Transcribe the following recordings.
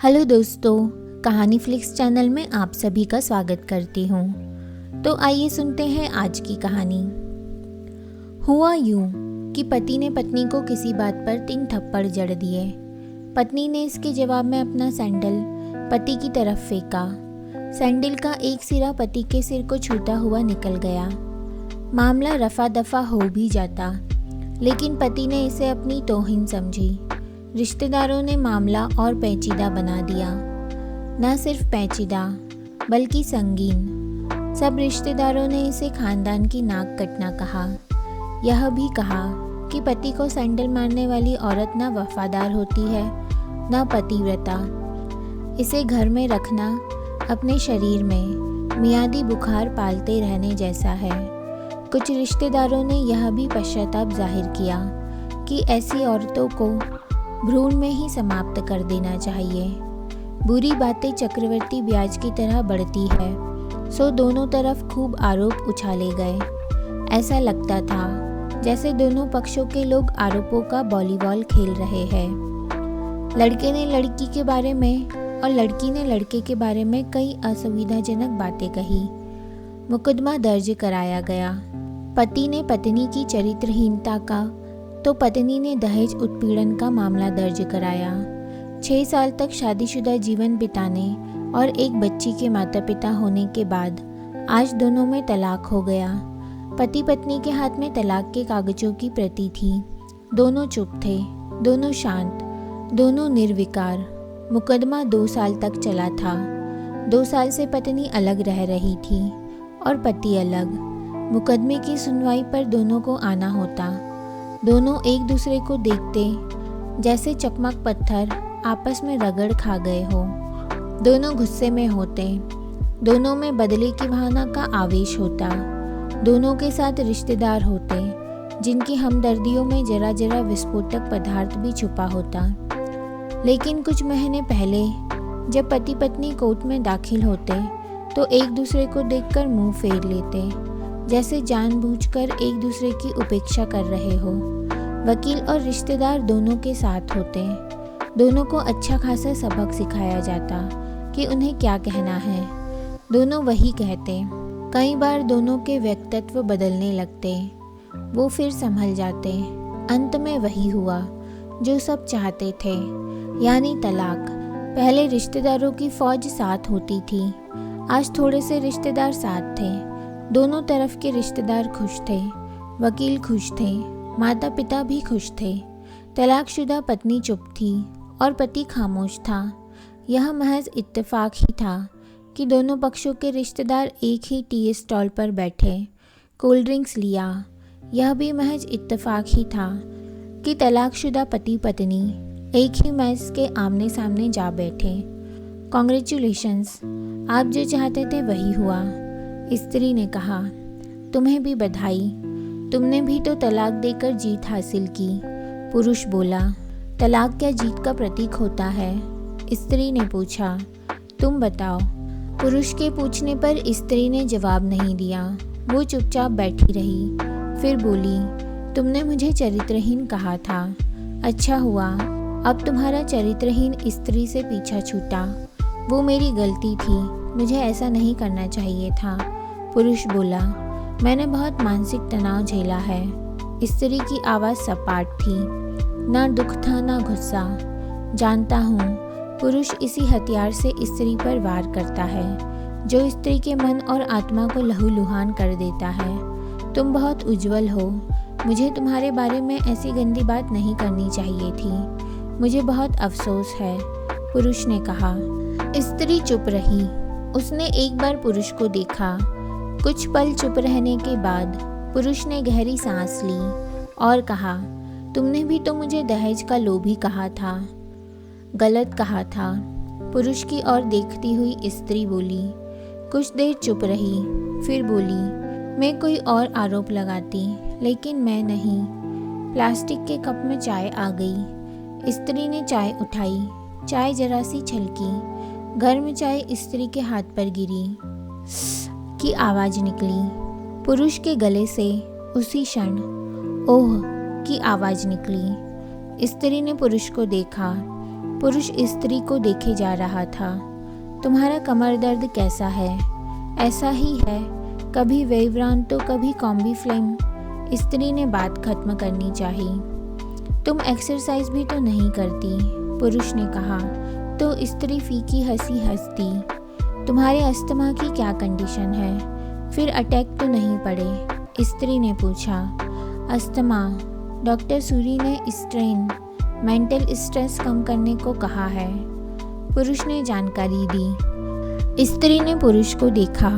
Hello दोस्तों, कहानी flix channel में आप सभी का स्वागत करती हूँ। तो आइए सुनते हैं आज की कहानी। हुआ यूं कि पति ने पत्नी को किसी बात पर 3 थप्पड़ जड़ दिए। पत्नी ने इसके जवाब में अपना सैंडल पति की तरफ फेंका। सैंडल का एक सिरा पति के सिर को छूता हुआ निकल गया। मामला रफा दफा हो भी जाता, लेकिन पति ने इसे अपनी तौहीन समझी। रिश्तेदारों ने मामला और पेचीदा बना दिया। न सिर्फ पेचीदा बल्कि संगीन। सब रिश्तेदारों ने इसे खानदान की नाक कटना कहा। यह भी कहा कि पति को सैंडल मारने वाली औरत न वफादार होती है न पतिव्रता। इसे घर में रखना अपने शरीर में मियादी बुखार पालते रहने जैसा है। कुछ रिश्तेदारों ने यह भी पश्चाताप जाहिर किया कि ऐसी औरतों को भ्रूण में ही समाप्त कर देना चाहिए। बुरी बातें चक्रवर्ती ब्याज की तरह बढ़ती है, सो दोनों तरफ खूब आरोप उछाले गए। ऐसा लगता था जैसे दोनों पक्षों के लोग आरोपों का वॉलीबॉल खेल रहे हैं। लड़के ने लड़की के बारे में और लड़की ने लड़के के बारे में कई असुविधाजनक बातें कही। मुकदमा दर्ज कराया गया। पति ने पत्नी की चरित्रहीनता का तो पत्नी ने दहेज उत्पीड़न का मामला दर्ज कराया। 6 साल तक शादीशुदा जीवन बिताने और एक बच्ची के माता पिता होने के बाद आज दोनों में तलाक हो गया। पति पत्नी के हाथ में तलाक के कागजों की प्रति थी। दोनों चुप थे, दोनों शांत, दोनों निर्विकार। मुकदमा 2 साल तक चला था। 2 साल से पत्नी अलग रह रही थी और पति अलग। मुकदमे की सुनवाई पर दोनों को आना होता। दोनों एक दूसरे को देखते जैसे चकमक पत्थर आपस में रगड़ खा गए हो। दोनों गुस्से में होते। दोनों में बदले की भावना का आवेश होता। दोनों के साथ रिश्तेदार होते जिनकी हमदर्दियों में जरा जरा विस्फोटक पदार्थ भी छुपा होता। लेकिन कुछ महीने पहले जब पति पत्नी कोर्ट में दाखिल होते तो एक दूसरे को देखकर मुंह फेर लेते, जैसे जानबूझकर एक दूसरे की उपेक्षा कर रहे हो। वकील और रिश्तेदार दोनों के साथ होते। दोनों को अच्छा खासा सबक सिखाया जाता कि उन्हें क्या कहना है। दोनों वही कहते। कई बार दोनों के व्यक्तित्व बदलने लगते। वो फिर संभल जाते। अंत में वही हुआ जो सब चाहते थे, यानी तलाक। पहले रिश्तेदारों की फौज साथ होती थी, आज थोड़े से रिश्तेदार साथ थे। दोनों तरफ के रिश्तेदार खुश थे। वकील खुश थे, माता पिता भी खुश थे। तलाकशुदा पत्नी चुप थी और पति खामोश था। यह महज इत्तेफाक ही था कि दोनों पक्षों के रिश्तेदार एक ही टी स्टॉल पर बैठे, कोल्ड ड्रिंक्स लिया। यह भी महज इत्तेफाक ही था कि तलाकशुदा पति पत्नी एक ही मेज के आमने सामने जा बैठे। कॉन्ग्रेचुलेशंस, आप जो चाहते थे वही हुआ। स्त्री ने कहा, तुम्हें भी बधाई, तुमने भी तो तलाक देकर जीत हासिल की। पुरुष बोला, तलाक क्या जीत का प्रतीक होता है? स्त्री ने पूछा, तुम बताओ। पुरुष के पूछने पर स्त्री ने जवाब नहीं दिया। वो चुपचाप बैठी रही। फिर बोली, तुमने मुझे चरित्रहीन कहा था। अच्छा हुआ अब तुम्हारा चरित्रहीन स्त्री से पीछा छूटा। वो मेरी गलती थी, मुझे ऐसा नहीं करना चाहिए था। पुरुष बोला, मैंने बहुत मानसिक तनाव झेला है। स्त्री की आवाज़ सपाट थी, ना दुख था ना गुस्सा। जानता हूँ, पुरुष इसी हथियार से स्त्री पर वार करता है जो स्त्री के मन और आत्मा को लहूलुहान कर देता है। तुम बहुत उज्जवल हो, मुझे तुम्हारे बारे में ऐसी गंदी बात नहीं करनी चाहिए थी। मुझे बहुत अफसोस है, पुरुष ने कहा। स्त्री चुप रही। उसने एक बार पुरुष को देखा। कुछ पल चुप रहने के बाद पुरुष ने गहरी सांस ली और कहा, तुमने भी तो मुझे दहेज का लोभी कहा था। गलत कहा था। पुरुष की ओर देखती हुई स्त्री बोली। कुछ देर चुप रही, फिर बोली, मैं कोई और आरोप लगाती, लेकिन मैं नहीं। प्लास्टिक के कप में चाय आ गई। स्त्री ने चाय उठाई। चाय जरा सी छलकी। गर्म चाय स्त्री के हाथ पर गिरी की आवाज निकली। पुरुष के गले से उसी क्षण ओह की आवाज निकली। स्त्री ने पुरुष को देखा। पुरुष स्त्री को देखे जा रहा था। तुम्हारा कमर दर्द कैसा है? ऐसा ही है, कभी वेवरान तो कभी कॉम्बी फ्लेम। स्त्री ने बात खत्म करनी चाही। तुम एक्सरसाइज भी तो नहीं करती, पुरुष ने कहा। तो स्त्री फीकी हंसी हंस दी। तुम्हारे अस्थमा की क्या कंडीशन है? फिर अटैक तो नहीं पड़े? स्त्री ने पूछा। अस्थमा, डॉक्टर सूरी ने स्ट्रेन, मेंटल स्ट्रेस कम करने को कहा है, पुरुष ने जानकारी दी। स्त्री ने पुरुष को देखा,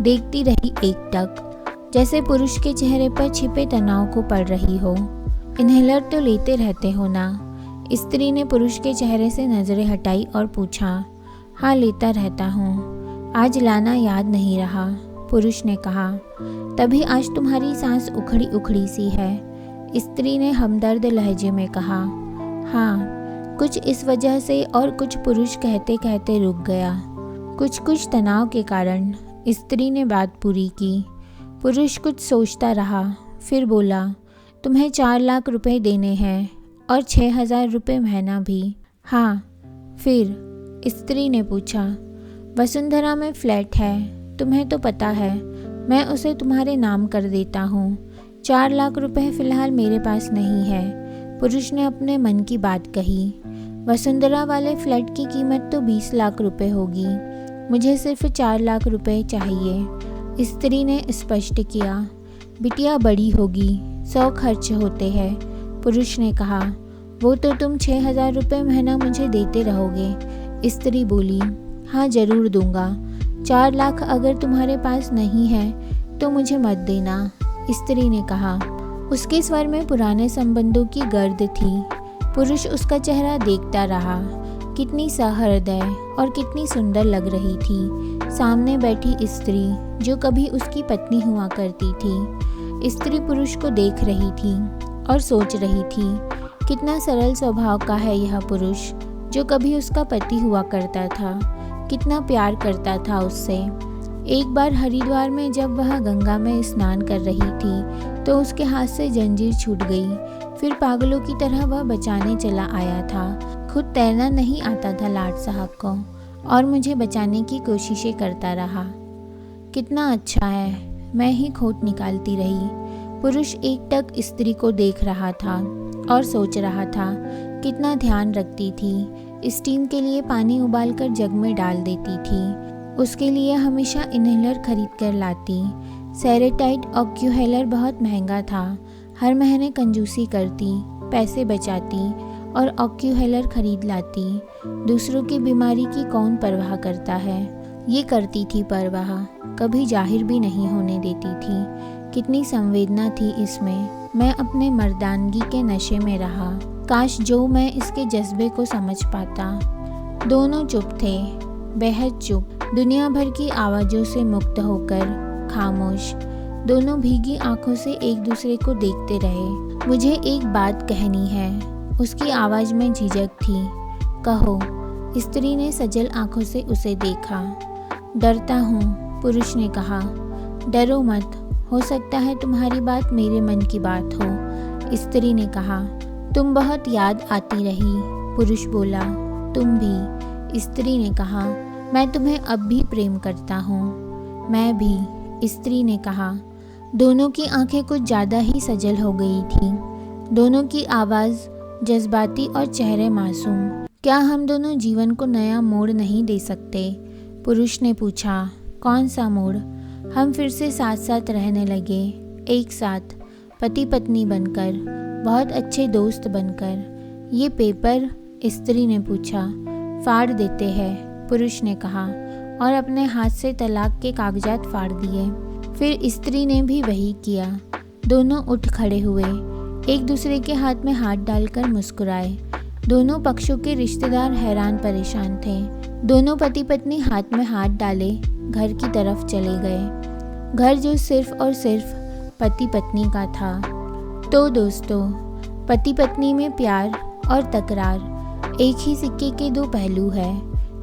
देखती रही एकटक, जैसे पुरुष के चेहरे पर छिपे तनाव को पढ़ रही हो। इन्हेलर तो लेते रहते हो ना? स्त्री ने पुरुष के चेहरे से नजरें हटाई और पूछा। हाँ, लेता रहता हूँ, आज लाना याद नहीं रहा, पुरुष ने कहा। तभी आज तुम्हारी सांस उखड़ी उखड़ी सी है, स्त्री ने हमदर्द लहजे में कहा। हाँ, कुछ इस वजह से और कुछ पुरुष कहते कहते रुक गया। कुछ तनाव के कारण, स्त्री ने बात पूरी की। पुरुष कुछ सोचता रहा, फिर बोला, तुम्हें 4 लाख रुपए देने हैं और 6,000 रुपये महीना भी। हाँ, फिर? स्त्री ने पूछा। वसुंधरा में फ्लैट है, तुम्हें तो पता है, मैं उसे तुम्हारे नाम कर देता हूँ। 4 लाख रुपए फ़िलहाल मेरे पास नहीं है, पुरुष ने अपने मन की बात कही। वसुंधरा वाले फ्लैट की कीमत तो 20 लाख रुपए होगी, मुझे सिर्फ 4 लाख रुपए चाहिए, स्त्री ने स्पष्ट किया। बिटिया बड़ी होगी, 100 खर्च होते हैं, पुरुष ने कहा। वो तो तुम 6,000 रुपये महीना मुझे देते रहोगे, स्त्री बोली। हाँ, ज़रूर दूंगा। 4 लाख अगर तुम्हारे पास नहीं है तो मुझे मत देना, स्त्री ने कहा। उसके स्वर में पुराने संबंधों की गर्द थी। पुरुष उसका चेहरा देखता रहा। कितनी सहृदय और कितनी सुंदर लग रही थी सामने बैठी स्त्री, जो कभी उसकी पत्नी हुआ करती थी। स्त्री पुरुष को देख रही थी और सोच रही थी, कितना सरल स्वभाव का है यह पुरुष, जो कभी उसका पति हुआ करता था, कितना प्यार करता था उससे। एक बार हरिद्वार में जब वह गंगा में स्नान कर रही थी तो उसके हाथ से जंजीर छूट गई। फिर पागलों की तरह वह बचाने चला आया था। खुद तैरना नहीं आता था लाट साहब को और मुझे बचाने की कोशिशें करता रहा। कितना अच्छा है, मैं ही खोट निकालती रही। पुरुष एकटक स्त्री को देख रहा था और सोच रहा था, कितना ध्यान रखती थी। स्टीम के लिए पानी उबालकर जग में डाल देती थी। उसके लिए हमेशा इन्हेलर खरीद कर लाती। सेरेटाइड ऑक्यूहेलर बहुत महंगा था। हर महीने कंजूसी करती, पैसे बचाती और ऑक्यूहेलर खरीद लाती। दूसरों की बीमारी की कौन परवाह करता है? ये करती थी परवाह, कभी जाहिर भी नहीं होने देती थी। कितनी संवेदना थी इसमें। मैं अपने मर्दानगी के नशे में रहा। काश जो मैं इसके जज्बे को समझ पाता। दोनों चुप थे, बेहद चुप, दुनिया भर की आवाज़ों से मुक्त होकर खामोश। दोनों भीगी आंखों से एक दूसरे को देखते रहे। मुझे एक बात कहनी है, उसकी आवाज़ में झिझक थी। कहो, स्त्री ने सजल आंखों से उसे देखा। डरता हूँ, पुरुष ने कहा। डरो मत, हो सकता है तुम्हारी बात मेरे मन की बात हो, स्त्री ने कहा। तुम बहुत याद आती रही, पुरुष बोला। तुम भी, स्त्री ने कहा। मैं तुम्हें अब भी प्रेम करता हूँ। मैं भी, स्त्री ने कहा। दोनों की आंखें कुछ ज़्यादा ही सजल हो गई थी। दोनों की आवाज़ जज्बाती और चेहरे मासूम। क्या हम दोनों जीवन को नया मोड़ नहीं दे सकते? पुरुष ने पूछा। कौन सा मोड़? हम फिर से साथ साथ रहने लगे, एक साथ, पति पत्नी बनकर, बहुत अच्छे दोस्त बनकर। ये पेपर? स्त्री ने पूछा। फाड़ देते हैं, पुरुष ने कहा और अपने हाथ से तलाक के कागजात फाड़ दिए। फिर स्त्री ने भी वही किया। दोनों उठ खड़े हुए, एक दूसरे के हाथ में हाथ डालकर मुस्कुराए। दोनों पक्षों के रिश्तेदार हैरान परेशान थे। दोनों पति पत्नी हाथ में हाथ डाले घर की तरफ चले गए। घर जो सिर्फ और सिर्फ पति पत्नी का था। तो दोस्तों, पति पत्नी में प्यार और तकरार एक ही सिक्के के दो पहलू है।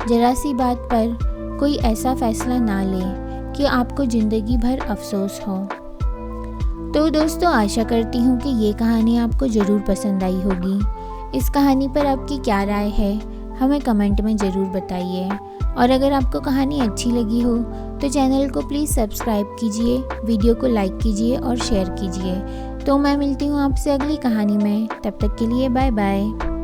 जरा सी बात पर कोई ऐसा फैसला ना ले कि आपको ज़िंदगी भर अफसोस हो। तो दोस्तों, आशा करती हूँ कि ये कहानी आपको ज़रूर पसंद आई होगी। इस कहानी पर आपकी क्या राय है हमें कमेंट में ज़रूर बताइए। और अगर आपको कहानी अच्छी लगी हो तो चैनल को प्लीज़ सब्सक्राइब कीजिए, वीडियो को लाइक कीजिए और शेयर कीजिए। तो मैं मिलती हूँ आपसे अगली कहानी में। तब तक के लिए बाय बाय।